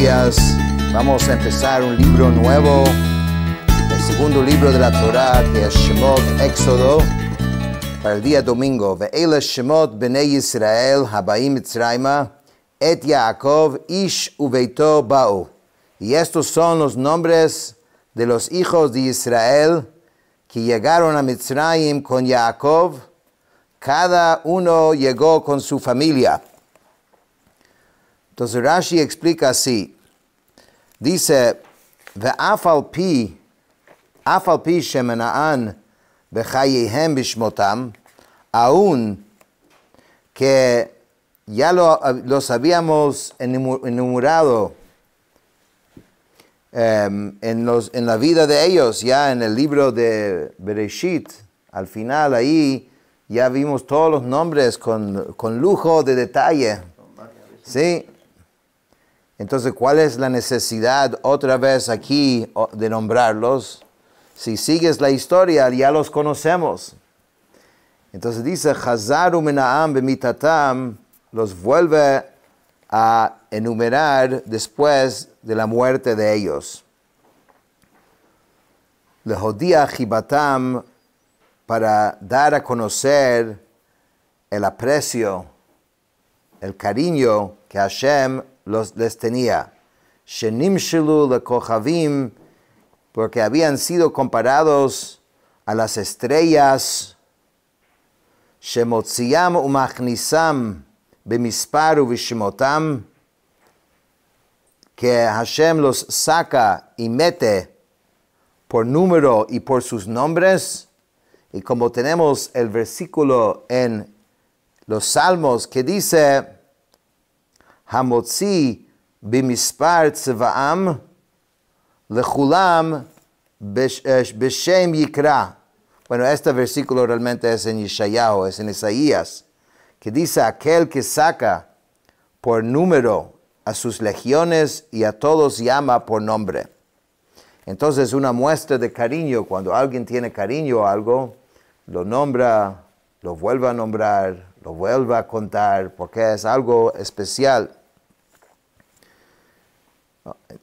Biblias. Vamos a empezar un libro nuevo, el segundo libro de la Torah, que es Shemot, Éxodo, para el día domingo. Ve'ele Shemot Bnei Yisrael Habaim Mitzrayma et Yaakov Ish Uveito Ba'u. Y estos son los nombres de los hijos de Israel que llegaron a Mitzrayim con Yaakov. Cada uno llegó con su familia. Entonces Rashi explica así. Dice, Ve'af al pi shemena'an bechayehem bishmotam, aún que ya los habíamos enumerado en la vida de ellos, ya en el libro de Bereshit, al final ahí ya vimos todos los nombres con lujo de detalle. ¿Sí? Entonces, ¿cuál es la necesidad otra vez aquí de nombrarlos? Si sigues la historia, ya los conocemos. Entonces dice, Chazaru mena'am bemitatam, los vuelve a enumerar después de la muerte de ellos. Lehodia chibatam, para dar a conocer el aprecio, el cariño que Hashem les tenía. Shenimshelu lekochavim, porque habían sido comparados a las estrellas. Shemotziam umachnisam bemispar uvishimotam, que Hashem los saca y mete por número y por sus nombres. Y como tenemos el versículo en los Salmos que dice, Hamotzi bimispar tzvaam lechulam beshem yikra. Bueno, este versículo realmente es en Yeshayahu, es en Isaías, que dice aquel que saca por número a sus legiones y a todos llama por nombre. Entonces, una muestra de cariño, cuando alguien tiene cariño a algo, lo nombra, lo vuelve a nombrar, lo vuelve a contar, porque es algo especial.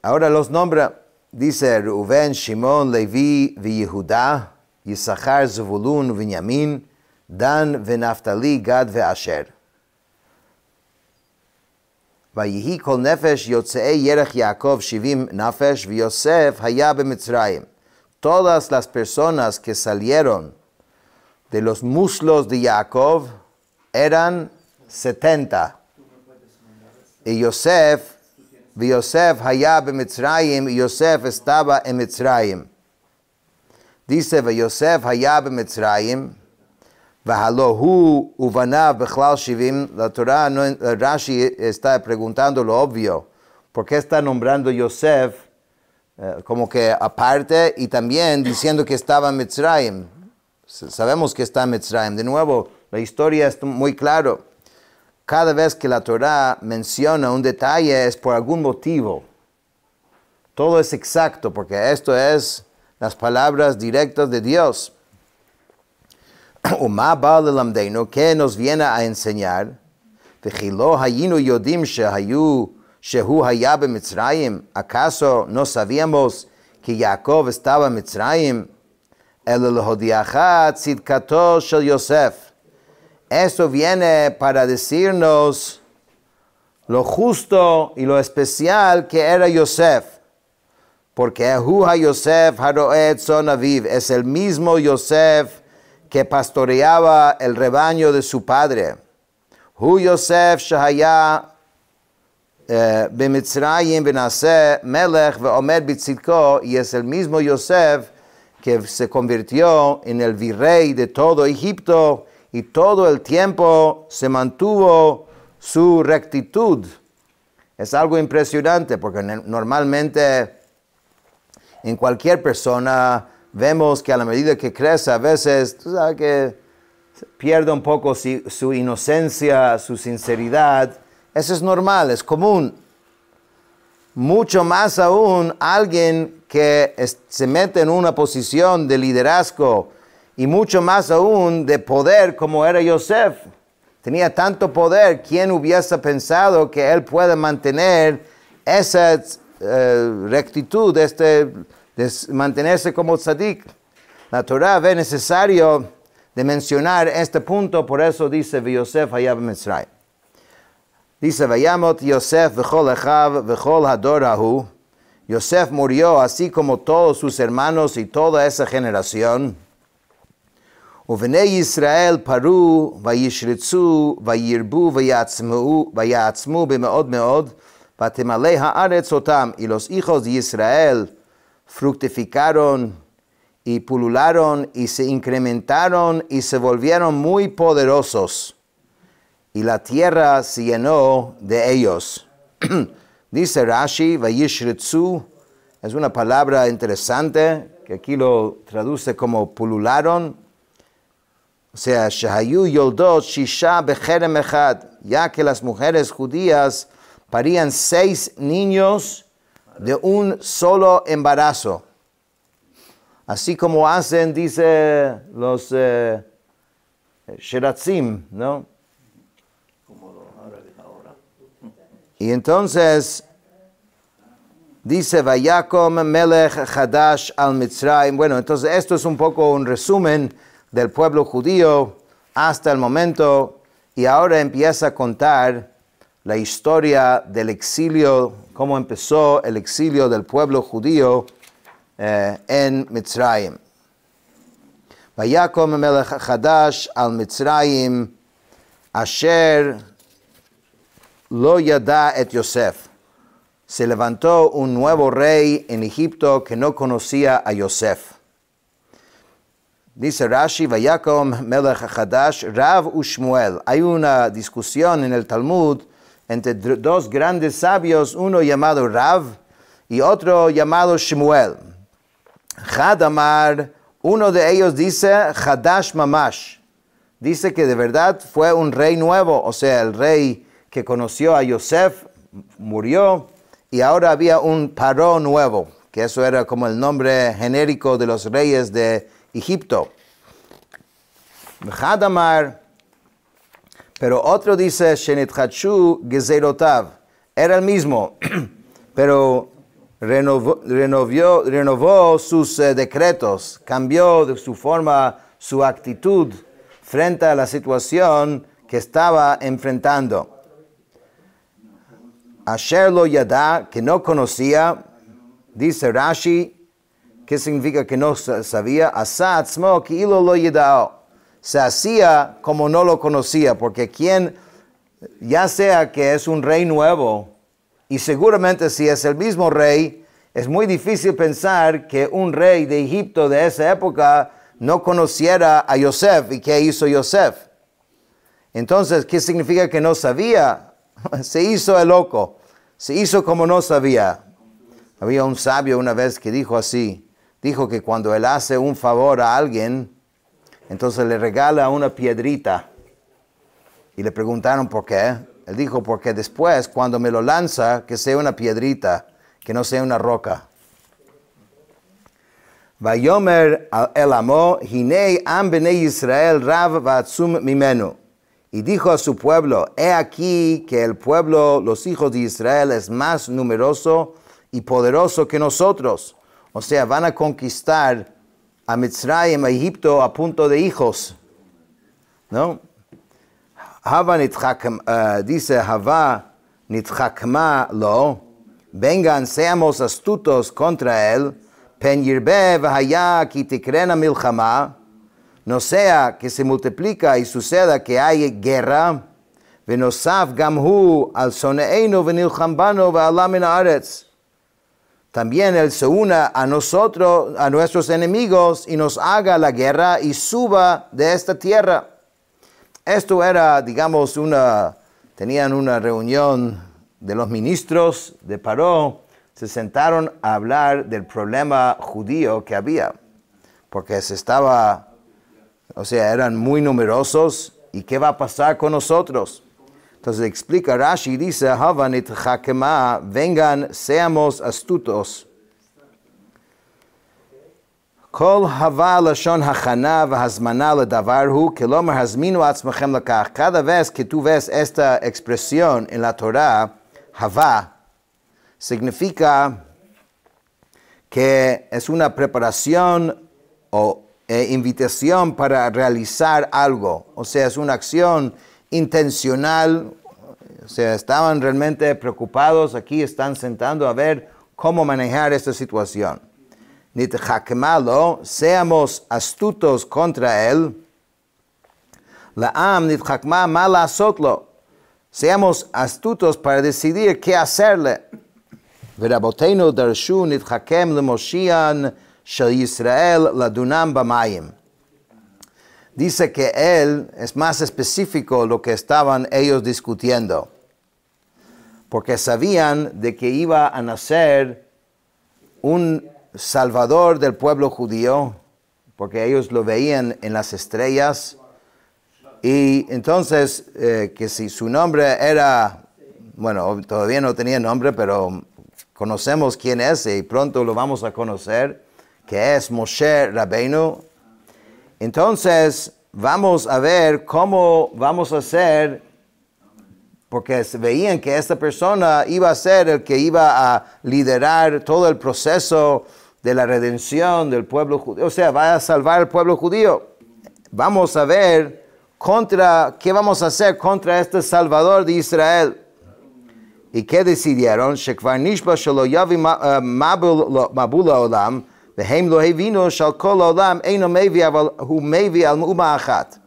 Ahora los nombra, dice Reuven, Shimon, Levi, Yehuda, Yisachar, Zevulun, Binyamin, Dan, Naftali, Gad, Asher. Vayihi kol nefesh yotzei yerech Yaakov shivim nafesh, Yosef haya b'Mitzrayim. Todas las personas que salieron de los muslos de Jacob eran 70. Y Yosef haya b'Mitzrayim, y Yosef estaba en Mitzrayim. Dice, Yosef haya b'Mitzrayim, v'halohu uvanav b'chlal shivim. La Torah, Rashi está preguntando lo obvio. ¿Por qué está nombrando Yosef como que aparte y también diciendo que estaba en Mitzrayim? Sabemos que está en Mitzrayim. De nuevo, la historia es muy clara. Cada vez que la Torah menciona un detalle es por algún motivo. Todo es exacto, porque esto es las palabras directas de Dios. Uma ba lelamdeinu, que nos viene a enseñar, v'chilo hayinu yodim shehu haya b'Mitzrayim. ¿Acaso no sabíamos que Jacob estaba en Mitzrayim? El lehodiacha tzidkato shel Yosef. Eso viene para decirnos lo justo y lo especial que era Yosef. Porque Hu ha-Yosef haroet son aviv. Es el mismo Yosef que pastoreaba el rebaño de su padre. Hu Yosef shahaya b'Mitzrayim v'naseh melech v'omed b'tzidko. Y es el mismo Yosef que se convirtió en el virrey de todo Egipto y todo el tiempo se mantuvo su rectitud. Es algo impresionante porque normalmente en cualquier persona vemos que a la medida que crece a veces, tú sabes que pierde un poco su inocencia, su sinceridad. Eso es normal, es común. Mucho más aún alguien que se mete en una posición de liderazgo y mucho más aún de poder como era Yosef. Tenía tanto poder, ¿quién hubiese pensado que él puede mantener esa rectitud, de mantenerse como tzadik. La Torah ve necesario de mencionar este punto, por eso dice, Yosef haya b'Mitzrayim. Dice, Vayamot Yosef v'chol echav v'chol hador hahu. Yosef murió así como todos sus hermanos y toda esa generación. Uvenei Israel paru vayishritzu vayirbu vayatzmu b'meod meod vatemalei haaretz otam. Y los hijos de Israel fructificaron y pulularon y se incrementaron y se volvieron muy poderosos. Y la tierra se llenó de ellos. Dice Rashi, vayishritzu, es una palabra interesante, que aquí lo traduce como pulularon. O sea, shahayu yoldot shisha becherem echad, ya que las mujeres judías parían 6 niños de un solo embarazo. Así como hacen, dice los sheratzim, ¿no? Y entonces dice Vayakom Melech Hadash al Mitzrayim. Bueno, entonces esto es un poco un resumen del pueblo judío hasta el momento, y ahora empieza a contar la historia del exilio, cómo empezó el exilio del pueblo judío en Mitzrayim. Vayakom Melech Hadash al Mitzrayim Asher Lo yada et Yosef. Se levantó un nuevo rey en Egipto que no conocía a Yosef. Dice Rashi, Vayakom Melech Hadash, Rav u Shmuel. Hay una discusión en el Talmud entre dos grandes sabios, uno llamado Rav y otro llamado Shmuel. Hadamar, uno de ellos dice Hadash Mamash. Dice que de verdad fue un rey nuevo, o sea, el rey que conoció a Yosef murió y ahora había un Paró nuevo, que eso era como el nombre genérico de los reyes de Egipto. Hadamar, pero otro dice Shenitchachu Gezerotav, era el mismo, pero renovó sus decretos, cambió de su forma, su actitud frente a la situación que estaba enfrentando. Asher lo yada, que no conocía, dice Rashi, ¿qué significa que no sabía? Asa atzmo ki ilo lo yadao. Se hacía como no lo conocía, porque quien, ya sea que es un rey nuevo, y seguramente si es el mismo rey, es muy difícil pensar que un rey de Egipto de esa época no conociera a Yosef. ¿Y qué hizo Yosef? Entonces, ¿qué significa que no sabía? Se hizo el loco, se hizo como no sabía. Había un sabio una vez que dijo así, dijo que cuando él hace un favor a alguien, entonces le regala una piedrita. Y le preguntaron por qué. Él dijo, porque después cuando me lo lanza, que sea una piedrita, que no sea una roca. Vayomer el amo, hinei am bnei Israel rav va'atzum mimenu. Y dijo a su pueblo, he aquí que el pueblo, los hijos de Israel, es más numeroso y poderoso que nosotros. O sea, van a conquistar a Mitzrayim, a Egipto, a punto de hijos. ¿No? Dice Hava nitchakma lo, vengan, seamos astutos contra él, pen yirbe v'haya ki tikrena milchama, no sea que se multiplica y suceda que hay guerra, venosaf gamhu al soneinu venilchambano ve'alam min haaretz. También él se una a nosotros, a nuestros enemigos, y nos haga la guerra y suba de esta tierra. Esto era, digamos, tenían una reunión de los ministros de Paró, se sentaron a hablar del problema judío que había, porque eran muy numerosos, ¿y qué va a pasar con nosotros? Entonces explica Rashi, dice, Havanit Hakema, vengan, seamos astutos. Kol hava lashon hachana v'hazmana ledavarhu, kelomar hazminu atzmachem lakach. Cada vez que tú ves esta expresión en la Torah, hava, significa que es una preparación o invitación para realizar algo. O sea, es una acción intencional. O sea, estaban realmente preocupados. Aquí están sentando a ver cómo manejar esta situación. Nitchakmalo, seamos astutos contra él. La'am nitchakma ma la'asotlo. Seamos astutos para decidir qué hacerle. V'raboteinu darshu nitchakem lemoshian shel Yisrael ladunam b'mayim. Dice que él es más específico lo que estaban ellos discutiendo, porque sabían de que iba a nacer un salvador del pueblo judío, porque ellos lo veían en las estrellas, y entonces que si su nombre era, bueno, todavía no tenía nombre, pero conocemos quién es y pronto lo vamos a conocer, que es Moshe Rabbeinu. Entonces vamos a ver cómo vamos a hacer, porque veían que esta persona iba a ser el que iba a liderar todo el proceso de la redención del pueblo judío, o sea, va a salvar al pueblo judío. Vamos a ver qué vamos a hacer contra este Salvador de Israel. ¿Y qué decidieron? Shekvar nishba shelo yavi mabul olam vehem lo hevinu shel kol olam eino mevi aval hu mevi al umma achat.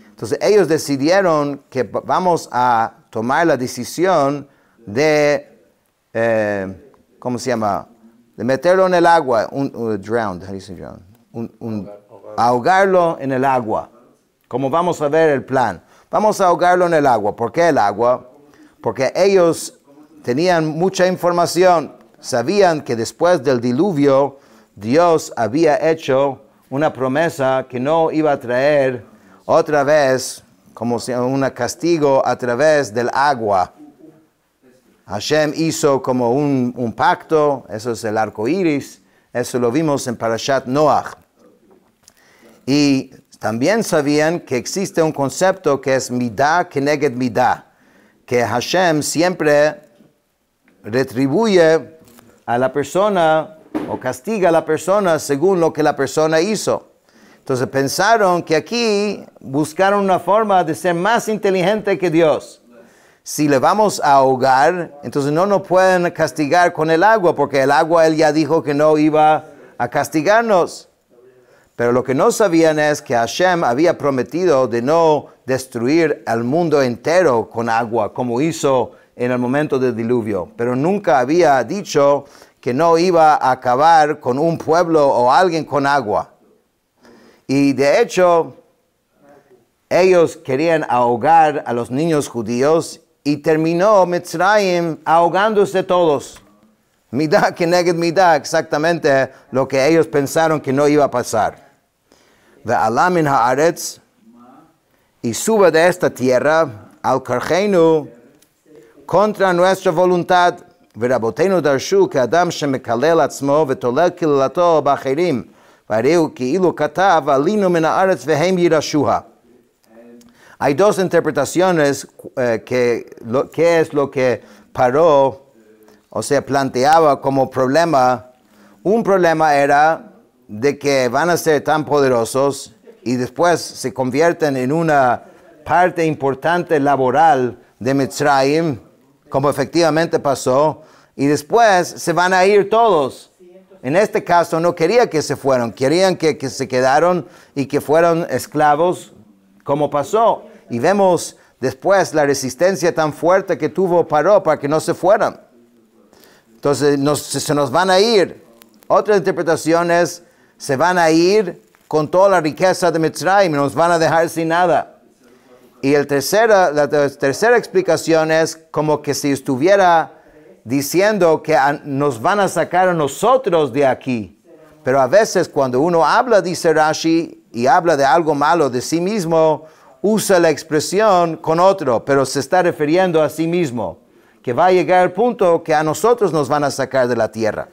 Entonces ellos decidieron que vamos a tomar la decisión de, ¿cómo se llama? De meterlo en el agua, drowned, how do you say drowned? Ahogarlo en el agua. Como vamos a ver el plan. Vamos a ahogarlo en el agua. ¿Por qué el agua? Porque ellos tenían mucha información. Sabían que después del diluvio, Dios había hecho una promesa que no iba a traer otra vez como un castigo a través del agua. Hashem hizo como un pacto, eso es el arco iris, eso lo vimos en Parashat Noach. Y también sabían que existe un concepto que es midah keneged midah, que Hashem siempre retribuye a la persona o castiga a la persona según lo que la persona hizo. Entonces pensaron que aquí buscaron una forma de ser más inteligente que Dios. Si le vamos a ahogar, entonces no nos pueden castigar con el agua, porque el agua Él ya dijo que no iba a castigarnos. Pero lo que no sabían es que Hashem había prometido de no destruir al mundo entero con agua, como hizo en el momento del diluvio. Pero nunca había dicho que no iba a acabar con un pueblo o alguien con agua. Y de hecho, ellos querían ahogar a los niños judíos y terminó Mitzrayim ahogándose todos. Midah keneged midah, exactamente lo que ellos pensaron que no iba a pasar. Ve'ala min haaretz, y sube de esta tierra al karcheinu contra nuestra voluntad. Ve'raboteinu darshu que Adam shemekalel atzmo ve'tolel kilelato b'acherim. Hay dos interpretaciones qué es lo que Paró, o sea, planteaba como problema. Un problema era de que van a ser tan poderosos y después se convierten en una parte importante laboral de Mitzrayim, como efectivamente pasó, y después se van a ir todos. En este caso no quería que se fueran, querían que se quedaron y que fueran esclavos como pasó. Y vemos después la resistencia tan fuerte que tuvo Paró para que no se fueran. Entonces se nos van a ir. Otra interpretación es, se van a ir con toda la riqueza de Mitzrayim y nos van a dejar sin nada. Y la tercera explicación es como que si estuviera diciendo que nos van a sacar a nosotros de aquí. Pero a veces cuando uno habla, dice Rashi, y habla de algo malo de sí mismo, usa la expresión con otro, pero se está refiriendo a sí mismo, que va a llegar el punto que a nosotros nos van a sacar de la tierra.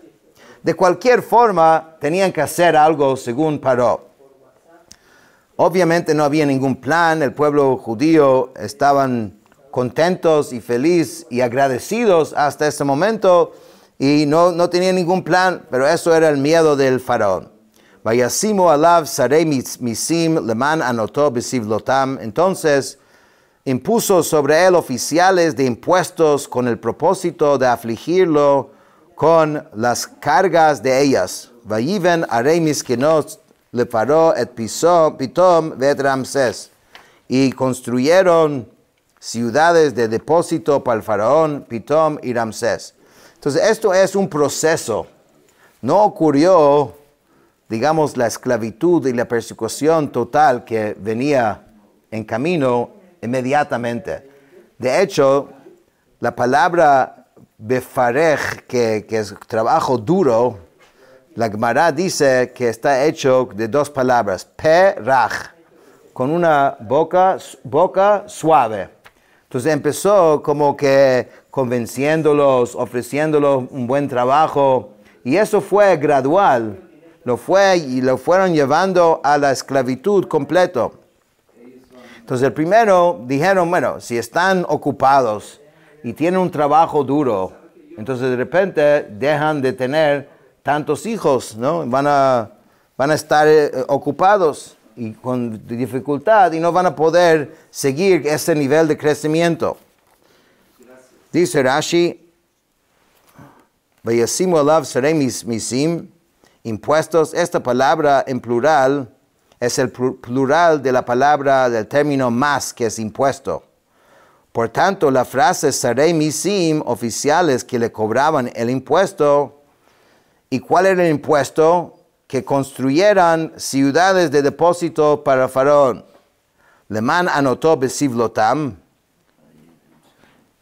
De cualquier forma, tenían que hacer algo según Paró. Obviamente no había ningún plan, el pueblo judío estaban contentos y felices y agradecidos hasta ese momento, y no tenía ningún plan, pero eso era el miedo del faraón. Vayasimu alav sarei misim leman anotó besivlotam. Entonces impuso sobre él oficiales de impuestos con el propósito de afligirlo con las cargas de ellas. Vayiven arei miskenot le paró et pitom vet Ramsés. Y construyeron ciudades de depósito para el faraón, Pitom y Ramsés. Entonces esto es un proceso. No ocurrió, digamos, la esclavitud y la persecución total que venía en camino inmediatamente. De hecho, la palabra befarej, que es trabajo duro, la Gemara dice que está hecho de dos palabras, peraj, con una boca suave. Entonces empezó como que convenciéndolos, ofreciéndolos un buen trabajo, y eso fue gradual, lo fueron llevando a la esclavitud completo. Entonces el primero dijeron, bueno, si están ocupados y tienen un trabajo duro, entonces de repente dejan de tener tantos hijos, ¿no? Van a estar ocupados y con dificultad y no van a poder seguir ese nivel de crecimiento. Dice Rashi, Vayasimu alav sarei misim, impuestos. Esta palabra en plural es el plural de la palabra del término más, que es impuesto. Por tanto, la frase sarei misim, oficiales que le cobraban el impuesto. ¿Y cuál era el impuesto? Que construyeran ciudades de depósito para el faraón. Leman anotó besivlotam.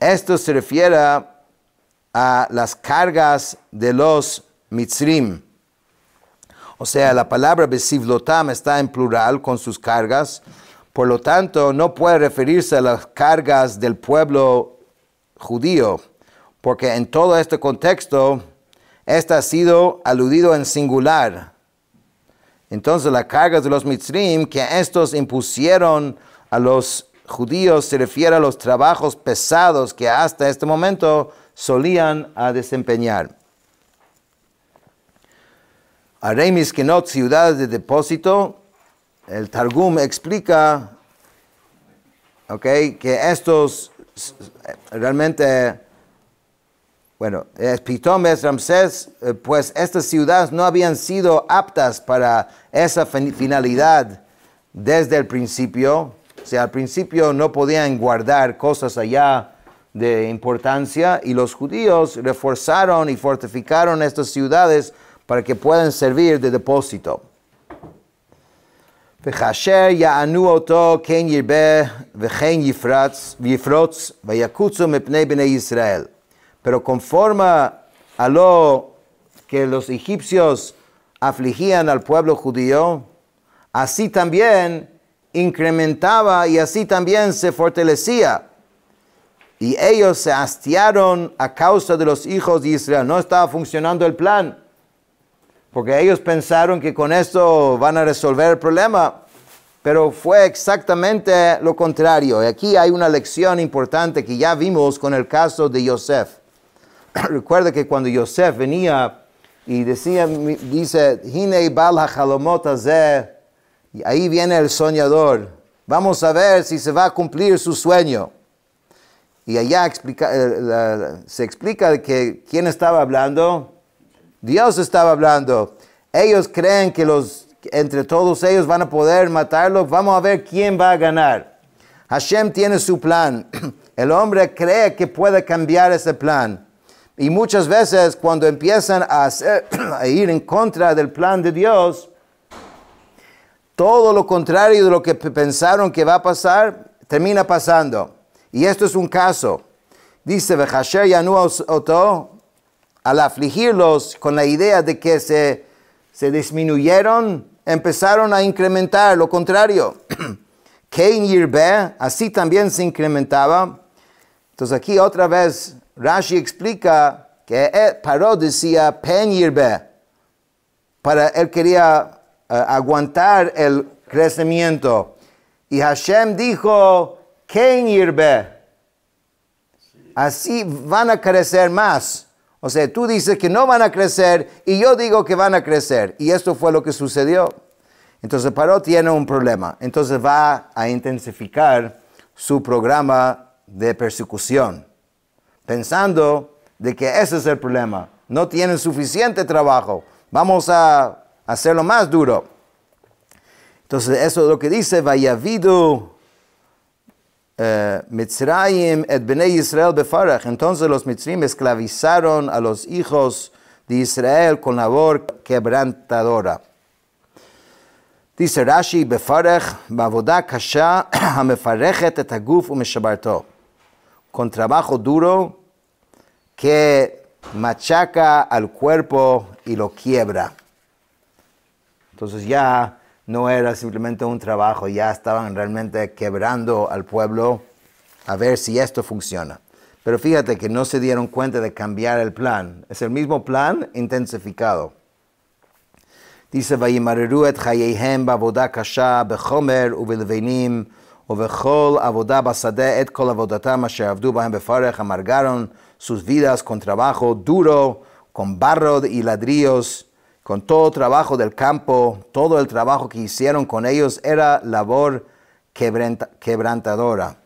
Esto se refiere a las cargas de los mitzrim. O sea, la palabra besivlotam está en plural con sus cargas. Por lo tanto, no puede referirse a las cargas del pueblo judío, porque en todo este contexto, esta ha sido aludido en singular. Entonces, las cargas de los mitzrim que estos impusieron a los judíos se refiere a los trabajos pesados que hasta este momento solían a desempeñar. Arei miskenot, ciudades de depósito. El Targum explica, que estos realmente, Pitom es Ramsés, pues estas ciudades no habían sido aptas para esa finalidad desde el principio. O sea, al principio no podían guardar cosas allá de importancia y los judíos reforzaron y fortificaron estas ciudades para que puedan servir de depósito. V'chasher ya'anu oto ken yirbe v'chen yifrotz v'yakutzu mepnei bnei Israel. Pero conforme a lo que los egipcios afligían al pueblo judío, así también incrementaba y así también se fortalecía. Y ellos se hastiaron a causa de los hijos de Israel. No estaba funcionando el plan, porque ellos pensaron que con esto van a resolver el problema, pero fue exactamente lo contrario. Y aquí hay una lección importante que ya vimos con el caso de Yosef. Recuerda que cuando Yosef venía y dice, Hine bal hachalomot hazeh, y ahí viene el soñador, vamos a ver si se va a cumplir su sueño. Y allá se explica que quién estaba hablando. Dios estaba hablando. Ellos creen que entre todos ellos van a poder matarlo. Vamos a ver quién va a ganar. Hashem tiene su plan. El hombre cree que puede cambiar ese plan. Y muchas veces cuando empiezan a ir en contra del plan de Dios, todo lo contrario de lo que pensaron que va a pasar, termina pasando. Y esto es un caso. Dice, V'chasher yanu oto, al afligirlos con la idea de que se disminuyeron, empezaron a incrementar lo contrario. Kein yirbe, así también se incrementaba. Entonces aquí otra vez Rashi explica que Paró decía pen yirbe. Él quería aguantar el crecimiento. Y Hashem dijo, Kein yirbe. Así van a crecer más. O sea, tú dices que no van a crecer y yo digo que van a crecer. Y esto fue lo que sucedió. Entonces Paró tiene un problema. Entonces va a intensificar su programa de persecución, pensando de que ese es el problema. No tienen suficiente trabajo. Vamos a hacerlo más duro. Entonces eso es lo que dice, Vayavidu Mitzrayim et Bnei Israel befarach. Entonces los Mitzrim esclavizaron a los hijos de Israel con labor quebrantadora. Dice Rashi, befarach, bavoda kasha, hamefarechet et haguf umeshabarto. Con trabajo duro que machaca al cuerpo y lo quiebra. Entonces ya no era simplemente un trabajo, ya estaban realmente quebrando al pueblo a ver si esto funciona. Pero fíjate que no se dieron cuenta de cambiar el plan. Es el mismo plan intensificado. Dice, Vayimareru et chayeihem bavoda kasha bechomer ubelvenim ubechol avoda basadeh et kol avodatam asher avdu bahem befarech. Amargaron sus vidas con trabajo duro, con barro y ladrillos, con todo trabajo del campo. Todo el trabajo que hicieron con ellos era labor quebrantadora.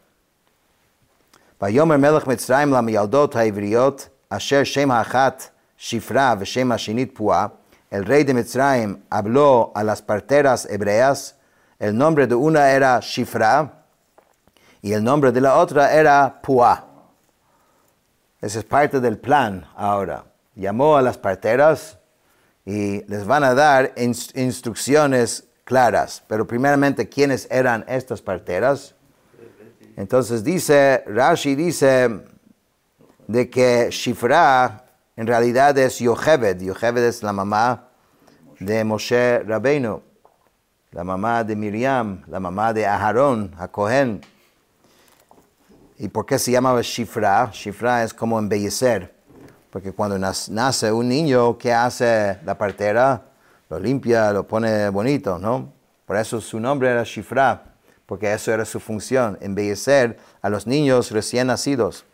Vayomer melech Mitzrayim lamiyaldot ha'ivriot asher shem ha'achat Shifra v'shem ha'shinit Pua. El rey de Mitzrayim habló a las parteras hebreas. El nombre de una era Shifra y el nombre de la otra era Pua. Ese es parte del plan ahora. Llamó a las parteras y les van a dar instrucciones claras. Pero primeramente, ¿quiénes eran estas parteras? Entonces Rashi dice de que Shifra en realidad es Yocheved. Yocheved es la mamá de Moshe Rabbeinu, la mamá de Miriam, la mamá de Aharón, a Cohen. ¿Y por qué se llamaba Shifra? Shifra es como embellecer. Porque cuando nace un niño, ¿qué hace la partera? Lo limpia, lo pone bonito, ¿no? Por eso su nombre era Shifra, porque eso era su función, embellecer a los niños recién nacidos.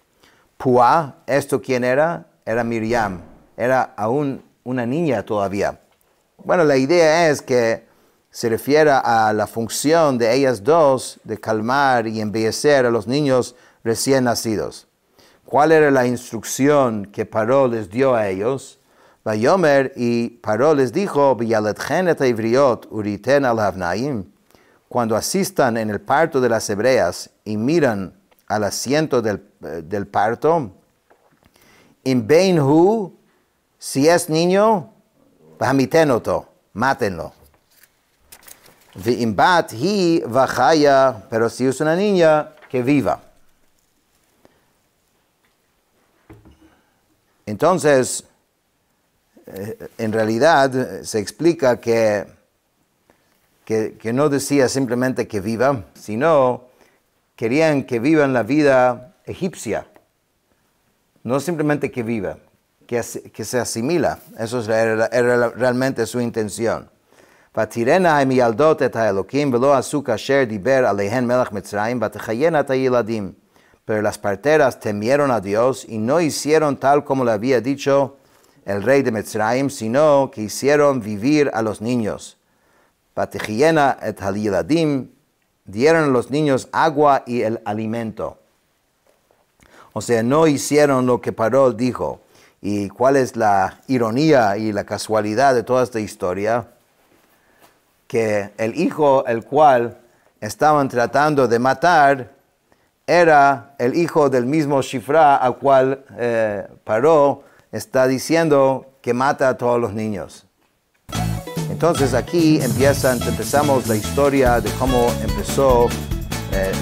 Pua, ¿esto quién era? Era Miriam. Era aún una niña todavía. Bueno, la idea es que se refiere a la función de ellas dos de calmar y embellecer a los niños recién nacidos. ¿Cuál era la instrucción que Paró les dio a ellos? Vayomer, y Paró les dijo, V'yaletchen et ha'ivriot uriten al havnaim. Cuando asistan en el parto de las hebreas y miran al asiento del parto, in bein hu, si es niño, v'hamitenoto, mátenlo. V'im bat hi v'chaya, pero si es una niña, que viva. Entonces, en realidad se explica que no decía simplemente que viva, sino querían que vivan la vida egipcia. No simplemente que viva, que se asimila. Eso era realmente su intención. Vatirena ha'miyaldot et ha'elokim velo asu kasher diber alehen melech Mitzrayim vatechayena et ha'yiladim. Pero las parteras temieron a Dios y no hicieron tal como le había dicho el rey de Mitzrayim, sino que hicieron vivir a los niños. Vatechayena et ha'yiladim, dieron a los niños agua y el alimento. O sea, no hicieron lo que Paró dijo. ¿Y cuál es la ironía y la casualidad de toda esta historia? Que el hijo el cual estaban tratando de matar era el hijo del mismo Shifra al cual Paró está diciendo que mata a todos los niños. Entonces aquí empezamos la historia de cómo empezó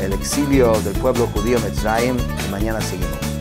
el exilio del pueblo judío Mitzrayim, y mañana seguimos.